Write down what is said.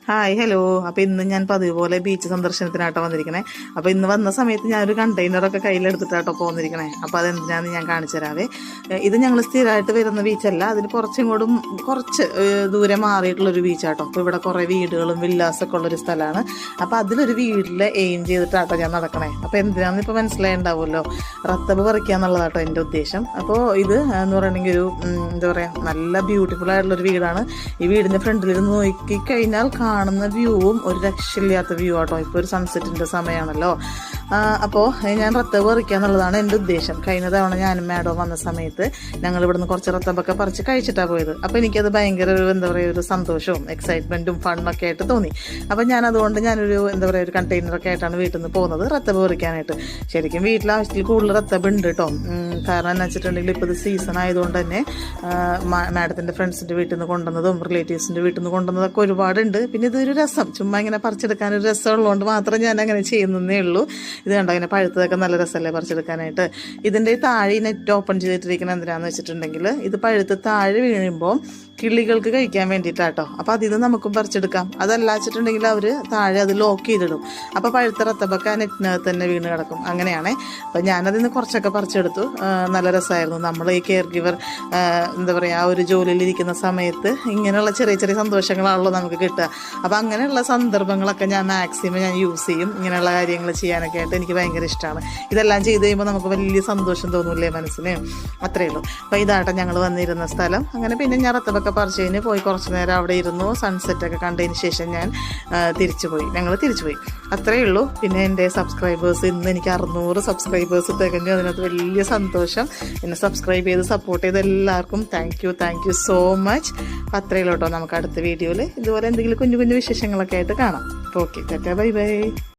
Hi hello. അപ്പോൾ ഇന്ന് ഞാൻ പതിവ് പോലെ ബീച്ച് സന്ദർശനത്തിനാട്ടോ വന്നിരിക്കണേ. അപ്പോൾ ഇന്ന് വന്ന സമയത്ത് ഞാനൊരു കണ്ടെയ്നറൊക്കെ കയ്യിലെടുത്തിട്ടാട്ടോ പോകുന്നിരിക്കണേ. അപ്പോൾ അതെന്തിനാന്ന് ഞാൻ കാണിച്ചു തരാവേ. ഇത് ഞങ്ങൾ സ്ഥിരമായിട്ട് വരുന്ന ബീച്ചല്ല, അതിന് കുറച്ച് ദൂരെ മാറിയിട്ടുള്ളൊരു ബീച്ചാട്ടോ. അപ്പോൾ ഇവിടെ കുറേ വീടുകളും വില്ലാസൊക്കെ ഉള്ളൊരു സ്ഥലമാണ്. അപ്പോൾ അതിലൊരു വീട്ടിൽ എയിം ചെയ്തിട്ടാട്ടോ ഞാൻ നടക്കണേ. അപ്പോൾ എന്തിനാണെന്ന് ഇപ്പോൾ മനസ്സിലായിണ്ടാവുമല്ലോ, റത്തബ് പറിക്കുക എന്നുള്ളതാട്ടോ എൻ്റെ ഉദ്ദേശം. അപ്പോൾ ഇത് എന്ന് പറയണമെങ്കിൽ ഒരു എന്താ പറയുക, നല്ല ബ്യൂട്ടിഫുൾ ആയിട്ടുള്ളൊരു വീടാണ്. ഈ വീടിൻ്റെ ഫ്രണ്ടിലിരുന്ന് നോക്കിക്കഴിഞ്ഞാൽ കാണുന്ന വ്യൂവും ഒരു രക്ഷയില്ലാത്ത വ്യൂ ആട്ടോ. ഇപ്പോൾ ഒരു സൺസെറ്റിൻ്റെ സമയമാണല്ലോ. അപ്പോൾ ഞാൻ റത്തബ് പറിക്കുക എന്നുള്ളതാണ് എൻ്റെ ഉദ്ദേശം. കഴിഞ്ഞ തവണ ഞാനും മാഡവും വന്ന സമയത്ത് ഞങ്ങൾ ഇവിടുന്ന് കുറച്ച് റത്തബൊക്കെ പറിച്ച് കഴിച്ചിട്ടാണ് പോയത്. അപ്പോൾ എനിക്കത് ഭയങ്കര ഒരു എന്താ പറയുക, ഒരു സന്തോഷവും എക്സൈറ്റ്മെൻറ്റും ഫണ്ണൊക്കെ ആയിട്ട് തോന്നി. അപ്പോൾ ഞാനതുകൊണ്ട് ഞാനൊരു എന്താ പറയുക, ഒരു കണ്ടെയ്നറൊക്കെ ആയിട്ടാണ് വീട്ടിൽ നിന്ന് പോകുന്നത് റത്തബ് പറിക്കാനായിട്ട്. ശരിക്കും വീട്ടിലാവശ്യത്തിൽ കൂടുതൽ റത്തബ് ഉണ്ട് കേട്ടോ. കാരണം എന്ന് വെച്ചിട്ടുണ്ടെങ്കിൽ ഇപ്പോൾ ഇത് സീസൺ ആയതുകൊണ്ട് തന്നെ മാഡത്തിൻ്റെ ഫ്രണ്ട്സിൻ്റെ വീട്ടിൽ നിന്ന് കൊണ്ടുവന്നതും റിലേറ്റീവ്സിൻ്റെ വീട്ടിൽ നിന്ന് കൊണ്ടുവന്നതൊക്കെ ഒരുപാടുണ്ട്. പിന്നെ ഇതൊരു രസം, ചുമ്മാ ഇങ്ങനെ പറിച്ചെടുക്കാനൊരു രസമുള്ളതുകൊണ്ട് മാത്രം ഞാൻ അങ്ങനെ ചെയ്യുന്നതേ ഉള്ളൂ. ഇത് കണ്ടോ, ഇങ്ങനെ പഴുത്തതൊക്കെ നല്ല രസമല്ലേ പറിച്ചെടുക്കാനായിട്ട്. ഇതിൻ്റെ താഴെ നെറ്റ് ഓപ്പൺ ചെയ്തിട്ടിരിക്കുന്നത് എന്തിനാന്ന് വെച്ചിട്ടുണ്ടെങ്കിൽ ഇത് പഴുത്ത് താഴെ വീഴുമ്പോൾ കിളികൾക്ക് കഴിക്കാൻ വേണ്ടിയിട്ടാട്ടോ. അപ്പോൾ അതിൽ നിന്ന് നമുക്കും പറിച്ചെടുക്കാം. അതല്ല വെച്ചിട്ടുണ്ടെങ്കിൽ അവർ താഴെ അത് ലോക്ക് ചെയ്തിടും. അപ്പോൾ പഴുത്ത റത്തബൊക്കെ ആ നെറ്റിനകത്ത് തന്നെ വീണ് കിടക്കും. അങ്ങനെയാണേ. അപ്പോൾ ഞാനതിൽ നിന്ന് കുറച്ചൊക്കെ പറിച്ചെടുത്തു. നല്ല രസമായിരുന്നു. നമ്മൾ ഈ കെയർ ഗിവർ എന്താ പറയുക, ആ ഒരു ജോലിയിലിരിക്കുന്ന സമയത്ത് ഇങ്ങനെയുള്ള ചെറിയ ചെറിയ സന്തോഷങ്ങളാണല്ലോ നമുക്ക് കിട്ടുക. അപ്പോൾ അങ്ങനെയുള്ള സന്ദർഭങ്ങളൊക്കെ ഞാൻ മാക്സിമം യൂസ് ചെയ്യും. ഇങ്ങനെയുള്ള കാര്യങ്ങൾ ചെയ്യാനൊക്കെ ആയിട്ട് എനിക്ക് ഭയങ്കര ഇഷ്ടമാണ്. ഇതെല്ലാം ചെയ്ത് കഴിയുമ്പോൾ നമുക്ക് വലിയ സന്തോഷം തോന്നൂല്ലേ മനസ്സിന്. അത്രയേ ഉള്ളൂ. അപ്പോൾ ഇതാട്ടെ ഞങ്ങൾ വന്നിരുന്ന സ്ഥലം. അങ്ങനെ പിന്നെ ഞാൻ റത്തബൊക്കെ പറിച്ച് കഴിഞ്ഞ് പോയി കുറച്ച് നേരം അവിടെ ഇരുന്നു. സൺസെറ്റൊക്കെ കണ്ടതിന് ശേഷം ഞാൻ ഞങ്ങൾ തിരിച്ചുപോയി. അത്രയേ ഉള്ളൂ. പിന്നെ എൻ്റെ സബ്സ്ക്രൈബേഴ്സ്, ഇന്ന് എനിക്ക് 600 സബ്സ്ക്രൈബേഴ്സ് തികഞ്ഞു. അതിനകത്ത് വലിയ സന്തോഷം. എന്നെ സബ്സ്ക്രൈബ് ചെയ്ത് സപ്പോർട്ട് ചെയ്ത് എല്ലാവർക്കും താങ്ക് യു സോ മച്ച്. അപ്പം അത്രയേ ഉള്ളൂ കേട്ടോ. നമുക്ക് അടുത്ത വീഡിയോയിൽ ഇതുപോലെ എന്തെങ്കിലും കുഞ്ഞു കുഞ്ഞു വിശേഷങ്ങളൊക്കെ ആയിട്ട് കാണാം. Okay, Tata, bye bye.